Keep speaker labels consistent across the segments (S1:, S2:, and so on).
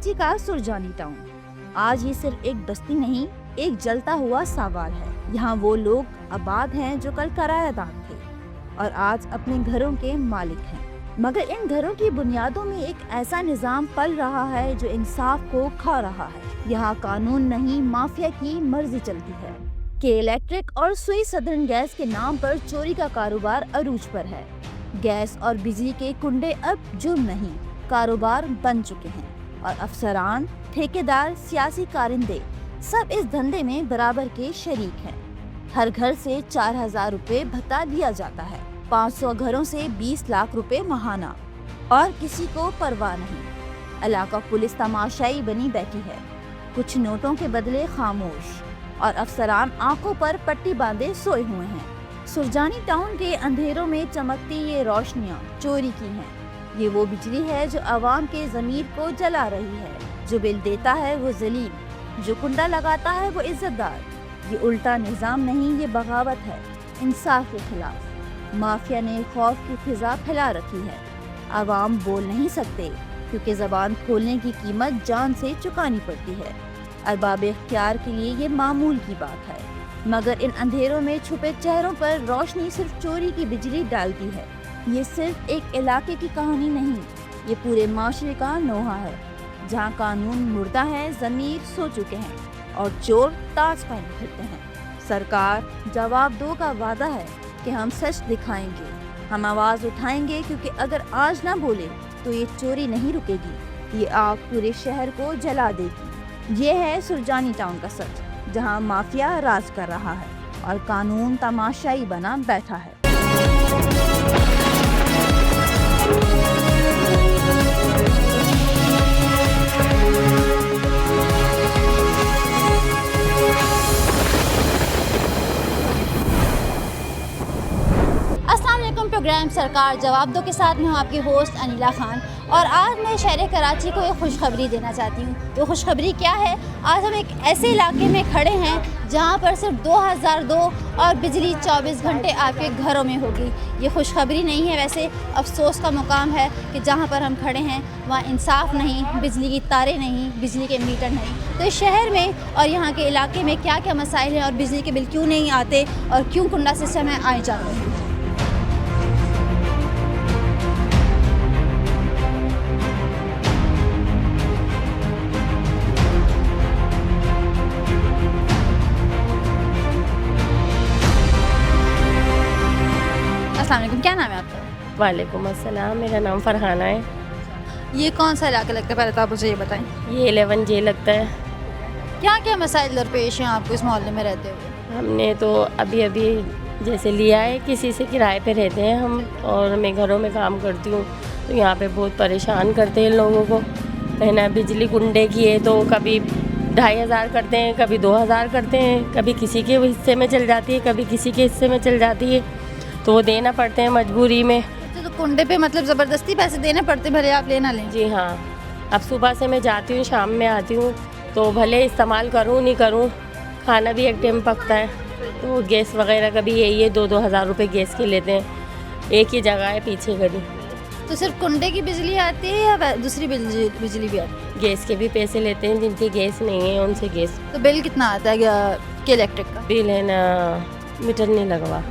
S1: कराची का सुरजानी टाउन। आज ये सिर्फ एक बस्ती नहीं, एक जलता हुआ सावाल है। यहाँ वो लोग आबाद हैं जो कल किराएदार थे और आज अपने घरों के मालिक हैं। मगर इन घरों की बुनियादों में एक ऐसा निजाम पल रहा है जो इंसाफ को खा रहा है। यहाँ कानून नहीं, माफिया की मर्जी चलती है कि इलेक्ट्रिक और सुई सदर्न गैस के नाम पर चोरी का कारोबार अरूज पर है। गैस और बिजली के कुंडे अब जुर्म नहीं, कारोबार बन चुके हैं और अफसरान, ठेकेदार, सियासी कारिंदे सब इस धंधे में बराबर के शरीक हैं। हर घर से 4,000 रुपए भत्ता दिया जाता है, 500 घरों से 20 लाख रुपए महाना और किसी को परवाह नहीं। इलाका पुलिस तमाशाई बनी बैठी है, कुछ नोटों के बदले खामोश और अफसरान आंखों पर पट्टी बांधे सोए हुए हैं। सुरजानी टाउन के अंधेरों में चमकती ये रोशनियाँ चोरी की हैं। ये वो बिजली है जो आवाम के ज़मीर को जला रही है। जो बिल देता है वो जलील, जो कुंडा लगाता है वो इज्जतदार। ये उल्टा निज़ाम नहीं, ये बगावत है इंसाफ के खिलाफ। माफिया ने खौफ की फिजा फैला रखी है। आवाम बोल नहीं सकते क्योंकि ज़बान खोलने की कीमत जान से चुकानी पड़ती है। अरबाब इख्तियार के लिए ये मामूल की बात है, मगर इन अंधेरों में छुपे चेहरों पर रोशनी सिर्फ चोरी की बिजली डालती है। ये सिर्फ एक इलाके की कहानी नहीं, ये पूरे माशरे का नोहा है जहाँ कानून मुर्दा है, ज़मीर सो चुके हैं और चोर ताज पहने फिरते हैं। सरकार जवाब दो का वादा है कि हम सच दिखाएंगे, हम आवाज़ उठाएंगे, क्योंकि अगर आज ना बोले तो ये चोरी नहीं रुकेगी, ये आग पूरे शहर को जला देगी। ये है सुरजानी टाउन का सच, जहाँ माफिया राज कर रहा है और कानून तमाशाई बना बैठा है।
S2: प्रोग्राम सरकार जवाब दो के साथ में हूँ आपकी होस्ट अनिला खान और आज मैं शहर कराची को एक खुशखबरी देना चाहती हूँ। वो खुशखबरी क्या है? आज हम एक ऐसे इलाके में खड़े हैं जहाँ पर सिर्फ 2002 और बिजली 24 घंटे आपके घरों में होगी। ये खुशखबरी नहीं है, वैसे अफसोस का मुकाम है कि जहाँ पर हम खड़े हैं वहाँ इंसाफ नहीं, बिजली की तारें नहीं, बिजली के मीटर नहीं। तो इस शहर में और यहाँ के इलाके में क्या क्या मसाइल हैं और बिजली के बिल क्यों नहीं आते और क्यों कुंडा सिस्टम है, आए जानते हैं। क्या नाम है आपका?
S3: वालेकुम अस्सलाम, मेरा नाम फरहाना है।
S2: ये कौन सा इलाका लगता है, पहले तो आप मुझे ये बताएं।
S3: ये 11 जे लगता है।
S2: क्या क्या मसाइल दरपेश हैं आपको इस मोहल्ले में रहते हुए?
S3: हमने तो अभी जैसे लिया है, किसी से किराए पे रहते हैं हम और मैं घरों में काम करती हूँ, तो यहाँ पे बहुत परेशान करते हैं लोगों को। है ना, बिजली कुंडे की है तो कभी 2,500 करते हैं, कभी 2,000 करते हैं, कभी किसी के हिस्से में चल जाती है, कभी किसी के हिस्से में चल जाती है, तो वो देना पड़ते हैं मजबूरी में।
S2: तो कुंडे पे मतलब ज़बरदस्ती पैसे देने पड़ते, भले आप लेना लें?
S3: जी हाँ, अब सुबह से मैं जाती हूँ, शाम में आती हूँ, तो भले इस्तेमाल करूँ नहीं करूँ, खाना भी एक टाइम पकता है। तो गैस वगैरह का भी यही है, 2-2 हज़ार रुपये गैस के लेते हैं। एक ही जगह है पीछे गली।
S2: तो सिर्फ कुंडे की बिजली आती है या दूसरी बिजली भी आती है?
S3: गैस के भी पैसे लेते हैं, जिनकी गैस नहीं है उनसे गैस।
S2: तो बिल कितना आता है कि इलेक्ट्रिक का?
S3: बिल है ना, मीटर नहीं लगवा।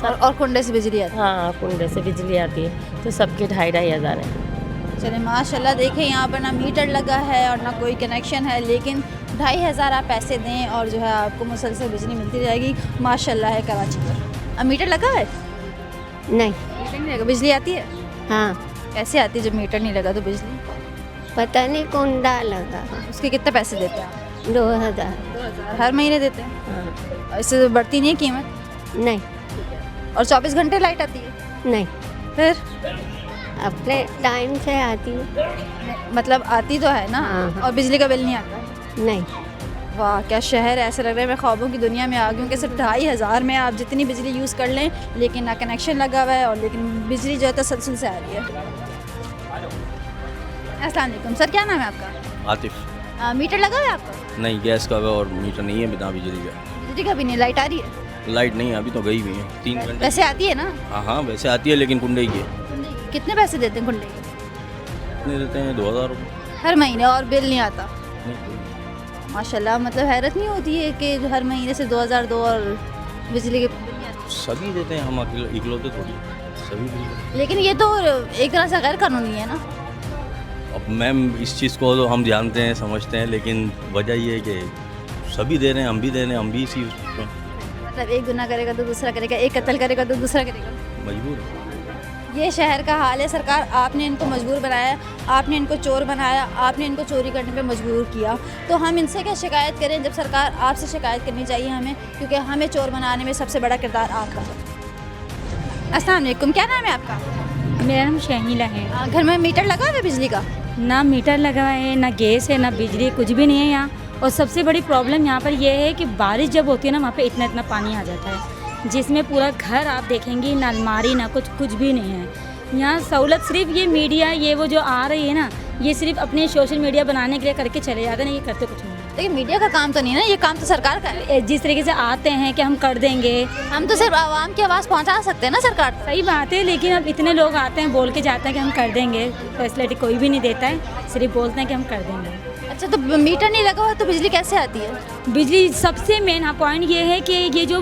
S2: और कुंडे से बिजली आती है?
S3: हाँ, कुंडे से बिजली आती है, तो सबके 2,500 हज़ार है।
S2: चले माशाल्लाह, देखें यहाँ पर ना मीटर लगा है और ना कोई कनेक्शन है, लेकिन 2,500 आप पैसे दें और जो है आपको मुसलसल बिजली मिलती रहेगी। माशाल्लाह है कराची पर। अब मीटर लगा है?
S4: नहीं।
S2: मीटर नहीं लगा, बिजली आती है?
S4: हाँ।
S2: कैसे आती है जब मीटर नहीं लगा तो बिजली?
S4: पता नहीं कुंडा लगा।
S2: उसके कितने पैसे देते हैं आप?
S4: 2,000
S2: हर महीने देते हैं?
S4: हाँ।
S2: इससे बढ़ती नहीं है कीमत?
S4: नहीं।
S2: और 24 घंटे लाइट आती है?
S4: नहीं।
S2: फिर
S4: अपने टाइम से आती है।
S2: मतलब आती तो है ना?
S4: हाँ।
S2: और बिजली का बिल नहीं आता?
S4: नहीं।
S2: वाह, क्या शहर है! ऐसा लग रहा है मैं ख्वाबों की दुनिया में आ गई हूँ कि सिर्फ 2,500 में आप जितनी बिजली यूज़ कर लें, लेकिन ना कनेक्शन लगा हुआ है और लेकिन बिजली जो है तसलसल से आ रही है। अस्सलाम वालेकुम सर, क्या नाम है आपका?
S5: आतिफ।
S2: मीटर लगा हुआ है आपका?
S5: नहीं, गैस का और मीटर नहीं है, बिना बिजली का।
S2: बिजली का भी नहीं, लाइट आ रही है?
S5: लाइट नहीं, अभी तो गई हुई है 3 घंटे।
S2: वैसे आती है ना?
S5: हाँ, वैसे आती है, लेकिन कुंडे की है।
S2: कितने पैसे देते हैं कुंडे के?
S5: कितने देते हैं? 2,000 रुपये।
S2: हर महीने और बिल नहीं आता?
S5: नहीं, कोई नहीं।
S2: माशाल्लाह, मतलब हैरत नहीं होती है कि हर महीने से 2002 और बिजली के बिल नहीं आते?
S5: सभी देते हैं, हम इकलौते थोड़ी, सभी बिल्कुल।
S2: लेकिन ये तो एक तरह से गैर कानूनी है ना?
S5: अब मैम इस चीज़ को तो हम जानते हैं, समझते हैं, लेकिन वजह ये है कि सभी दे रहे हैं, हम भी दे रहे हैं, हम भी इसी उसमें
S2: मतलब एक गुनाह करेगा तो दूसरा करेगा, एक कत्ल करेगा तो दूसरा करेगा।
S5: मजबूर हैं।
S2: ये शहर का हाल है। सरकार, आपने इनको मजबूर बनाया, आपने इनको चोर बनाया, आपने इनको चोरी करने पे मजबूर किया, तो हम इनसे क्या शिकायत करें जब सरकार आपसे शिकायत करनी चाहिए हमें, क्योंकि हमें चोर बनाने में सबसे बड़ा किरदार आपका है। अस्सलाम वालेकुम, क्या नाम है आपका?
S6: मेरा नाम शहीला है।
S2: घर में मीटर लगा हुआ है बिजली का?
S6: ना मीटर लगा है, ना गैस है, ना बिजली, कुछ भी नहीं है यहाँ। और सबसे बड़ी प्रॉब्लम यहाँ पर यह है कि बारिश जब होती है ना, वहाँ पे इतना इतना पानी आ जाता है, जिसमें पूरा घर आप देखेंगे ना अलमारी ना कुछ भी नहीं है। यहाँ सहूलत सिर्फ ये मीडिया ये वो जो आ रही है ना, ये सिर्फ अपने सोशल मीडिया बनाने के लिए करके चले जाते हैं, ये करते कुछ नहीं।
S2: लेकिन मीडिया का काम तो नहीं है ना, ये काम तो सरकार का है।
S6: जिस तरीके से आते हैं कि हम कर देंगे,
S2: हम तो सिर्फ आवाम की आवाज़ पहुंचा सकते हैं ना सरकार तक।
S6: सही बात है, लेकिन अब इतने लोग आते हैं बोल के जाते हैं कि हम कर देंगे, फैसिलिटी कोई भी नहीं देता है, सिर्फ बोलते हैं कि हम कर देंगे।
S2: अच्छा, तो मीटर नहीं लगा हुआ तो बिजली कैसे आती है?
S6: बिजली सबसे मेन पॉइंट ये है कि ये जो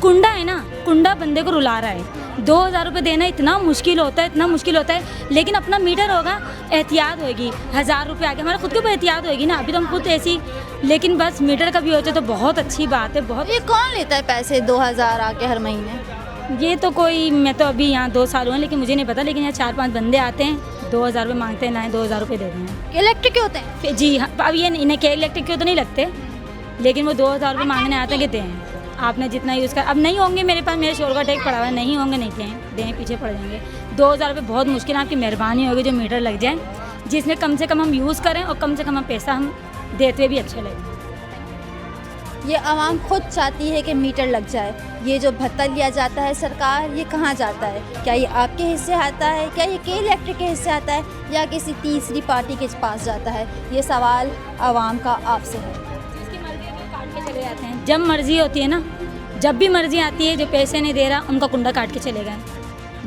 S6: कुंडा है ना, कुंडा बंदे को रुला रहा है। 2000 रुपये देना इतना मुश्किल होता है, इतना मुश्किल होता है, लेकिन अपना मीटर होगा, एहतियात होगी। 1000 रुपये आगे हमारा खुद के ऊपर एहतियात होगी ना, अभी तो हम खुद ऐसी, लेकिन बस मीटर का भी होता है तो बहुत अच्छी बात है। बहुत
S2: ये कौन लेता है पैसे 2000 आके हर महीने?
S6: ये तो कोई, मैं तो अभी यहाँ 2 साल हुए हैं, लेकिन मुझे नहीं पता, लेकिन यहाँ 4-5 बंदे आते हैं, 2000 रुपये मांगते हैं, ना 2000 रुपये दे रहे हैं।
S2: इलेक्ट्रिक के होते हैं?
S6: जी हाँ, अब ये इन्हें के इलेक्ट्रिक के तो नहीं लगते, लेकिन वो 2000 रुपये मांगने आते हैं कि दें आपने जितना यूज़ कर। अब नहीं होंगे मेरे पास, मेरे शोर का टैग पड़ा हुआ है, नहीं होंगे नहीं दें, पीछे पड़ जाएंगे। 2000 रुपये बहुत मुश्किल है, आपकी मेहरबानी होगी जो मीटर लग जाए, जिसमें कम से कम हम यूज़ करें और कम से कम हम पैसा हम देते हुए भी अच्छे लगें।
S2: ये आवाम खुद चाहती है कि मीटर लग जाए। ये जो भत्ता लिया जाता है सरकार, ये कहाँ जाता है? क्या ये आपके हिस्से आता है? क्या ये के इलेक्ट्रिक के हिस्से आता है या किसी तीसरी पार्टी के पास जाता है? ये सवाल आवाम का आपसे है।
S6: जिसकी मर्जी है वो काट के चले जाते हैं, जब मर्जी होती है ना, जब भी मर्जी आती है, जो पैसे नहीं दे रहा उनका कुंडा काट के चले गए।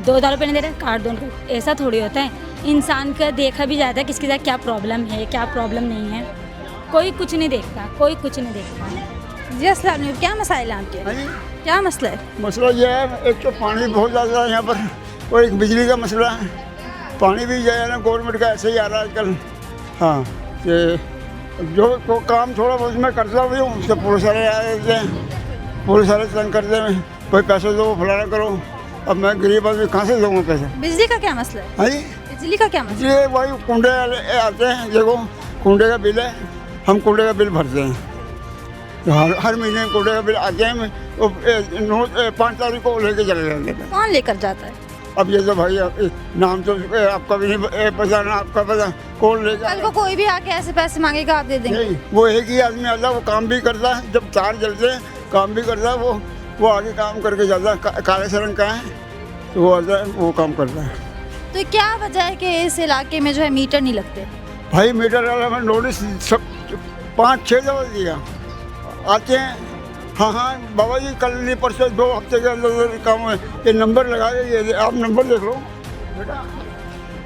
S6: 2000 रुपये नहीं दे रहे, काट दो उनको। ऐसा थोड़ी होता है, इंसान का देखा भी जाता है किसके साथ क्या प्रॉब्लम है, क्या प्रॉब्लम नहीं है, कोई कुछ नहीं देखता, कोई कुछ नहीं देखता।
S2: जी अस्सलाम वालेकुम, क्या मसाइल हैं आपके? क्या मसला है?
S7: मसला ये है, एक तो पानी बहुत ज़्यादा है यहाँ पर, और एक बिजली का मसला है। पानी भी जो है ना गवर्नमेंट का ऐसे ही आ रहा है आजकल। हाँ, कि जो काम थोड़ा बहुत मैं करता भी हूँ, उससे पुलिस वाले आ जाते हैं, पुलिस वाले तंग करते हैं, कोई पैसे दो फलाना करो। अब मैं गरीब आदमी कहाँ से दूँगा पैसे?
S2: बिजली का क्या मसला है?
S7: हाँ जी,
S2: बिजली का क्या मसला?
S7: इसलिए वही कुंडे वाले आते हैं, देखो कुंडे का बिल है, हम कुंडे का बिल भरते हैं, तो हर महीने कुंडे का बिल आते हैं, 5 तारीख को लेके चले जाते हैं।
S2: कौन लेकर जाता है?
S7: अब ये तो भाई नाम तो आपका भी नहीं पता, ना आपका पता, कौन लेगा?
S2: कल को कोई भी आके ऐसे पैसे मांगेगा, आप दे देंगे?
S7: नहीं, वो एक ही आदमी आता है, वो काम भी करता है, जब तार जलते हैं काम भी करता है, वो आगे काम करके जाता है। काले से रंग का है तो वो आता है, वो काम करता है।
S2: तो क्या वजह है कि इस इलाके में जो है मीटर नहीं लगते?
S7: भाई मीटर वाला मैं नोटिस सब 5-6 दफ़ा दिया, आते हैं, हाँ बाबा जी कल नहीं परसों 2 हफ्ते के अंदर काम है, ये नंबर लगा के, ये आप नंबर देख लो बेटा,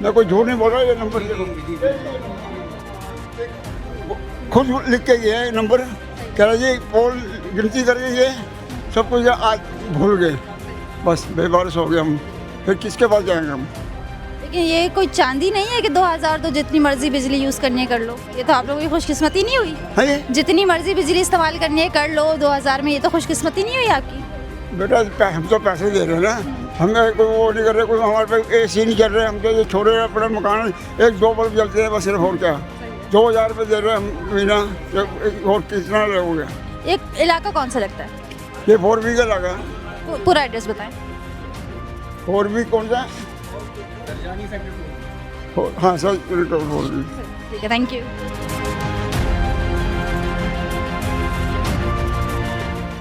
S7: मैं कोई झूठ नहीं बोल रहा, ये नंबर देखो, खुद लिख के गया है नंबर, कह रहा जी पोल गिनती करके ये सब कुछ आज भूल गए, बस बेबारस हो गए हम, फिर किसके पास जाएंगे हम?
S2: लेकिन ये कोई चांदी नहीं है कि 2000 तो जितनी मर्जी बिजली यूज़ करनी है कर लो। ये तो आप लोगों की खुशकिस्मती नहीं हुई?
S7: है ये
S2: जितनी मर्जी बिजली इस्तेमाल करनी है कर लो 2000 में, ये तो खुशकिस्मती नहीं हुई आपकी?
S7: बेटा हम तो पैसे दे रहे हैं ना, हमें कोई वो नहीं कर रहे, कोई हमारे पे AC नहीं चल रहे, हम तो ये छोड़े अपने मकान 1-2 बल्ब जलते हैं बस, सिर्फ और क्या 2000 रुपये दे रहे हैं हम महीना, और कितना लगोगे?
S2: एक इलाका कौन सा लगता है?
S7: ये 4B का लगा।
S2: पूरा एड्रेस बताएं।
S7: 4B कौन सा? हाँ सर, 4B।
S2: ठीक है, थैंक यू।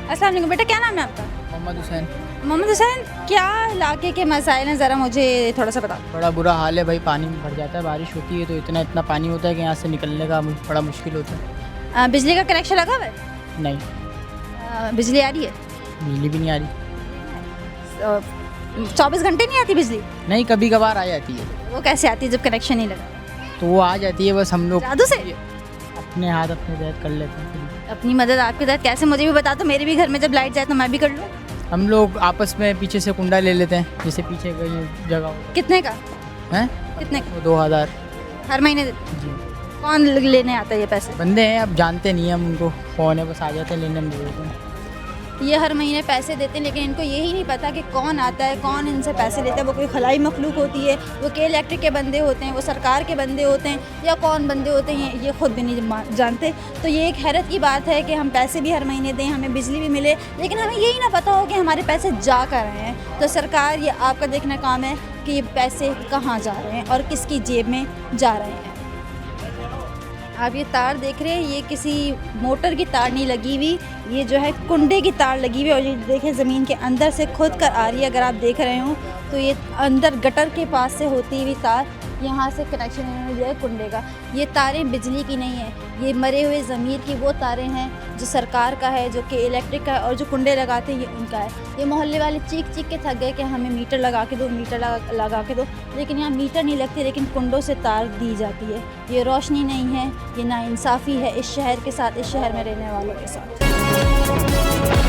S2: अस्सलाम वालेकुम बेटा, क्या नाम है आपका?
S8: मोहम्मद हुसैन।
S2: मोहम्मद हुसैन, क्या इलाके के मसाइल हैं, ज़रा मुझे थोड़ा सा बता।
S8: बड़ा बुरा हाल है भाई, पानी भर जाता है, बारिश होती है तो इतना पानी होता है कि यहाँ से निकलने का बड़ा मुश्किल होता है।
S2: बिजली का कनेक्शन लगा हुआ है?
S8: नहीं,
S2: बिजली आ रही है?
S8: बिजली भी नहीं आ रही।
S2: 24 घंटे नहीं आती बिजली?
S8: नहीं, कभी कभार आ जाती है।
S2: वो कैसे आती है जब कनेक्शन नहीं लगा?
S8: तो वो आ जाती है, बस हम लोग
S2: जादू से?
S8: अपने हाथ अपने तहत कर लेते हैं फिर।
S2: अपनी मदद आपके साथ कैसे, मुझे भी बता दो, मेरे भी घर में जब लाइट जाए तो मैं भी कर लूँ।
S8: हम लोग आपस में पीछे से कुंडा ले लेते हैं, जैसे पीछे का ये जगह हो
S2: कितने का?
S8: है
S2: कितने का?
S8: 2000
S2: हर महीने
S8: जी।
S2: कौन लेने आता है ये पैसे?
S8: बंदे हैं, अब जानते नहीं हैं हम उनको, फ़ोन है बस आ जाते हैं लेने, हम दे देते हैं।
S2: ये हर महीने पैसे देते हैं, लेकिन इनको यही नहीं पता कि कौन आता है, कौन इनसे पैसे लेता है। वो कोई खलाई मखलूक होती है, वो के इलेक्ट्रिक के बंदे होते हैं, वो सरकार के बंदे होते हैं, या कौन बंदे होते हैं ये खुद भी नहीं जानते। तो ये एक हैरत की बात है कि हम पैसे भी हर महीने दें, हमें बिजली भी मिले, लेकिन हमें यही ना पता हो कि हमारे पैसे जा कर रहे हैं। तो सरकार, ये आपका देखना काम है कि ये पैसे कहाँ जा रहे हैं और किसकी जेब में जा रहे हैं। आप ये तार देख रहे हैं, ये किसी मोटर की तार नहीं लगी हुई, ये जो है कुंडे की तार लगी हुई है। और ये देखें ज़मीन के अंदर से खुद कर आ रही है। अगर आप देख रहे हो तो ये अंदर गटर के पास से होती हुई तार, यहाँ से कनेक्शन इन्होंने दिया है कुंडे का। ये तारें बिजली की नहीं है, ये मरे हुए ज़मीर की वो तारें हैं जो सरकार का है, जो कि इलेक्ट्रिक का है, और जो कुंडे लगाते हैं ये उनका है। ये मोहल्ले वाले चीख चीख के थक गए कि हमें मीटर लगा के दो, मीटर लगा के दो, लेकिन यहाँ मीटर नहीं लगती, लेकिन कुंडों से तार दी जाती है। ये रोशनी नहीं है, ये नाइंसाफ़ी है इस शहर के साथ, इस शहर में रहने वालों के साथ।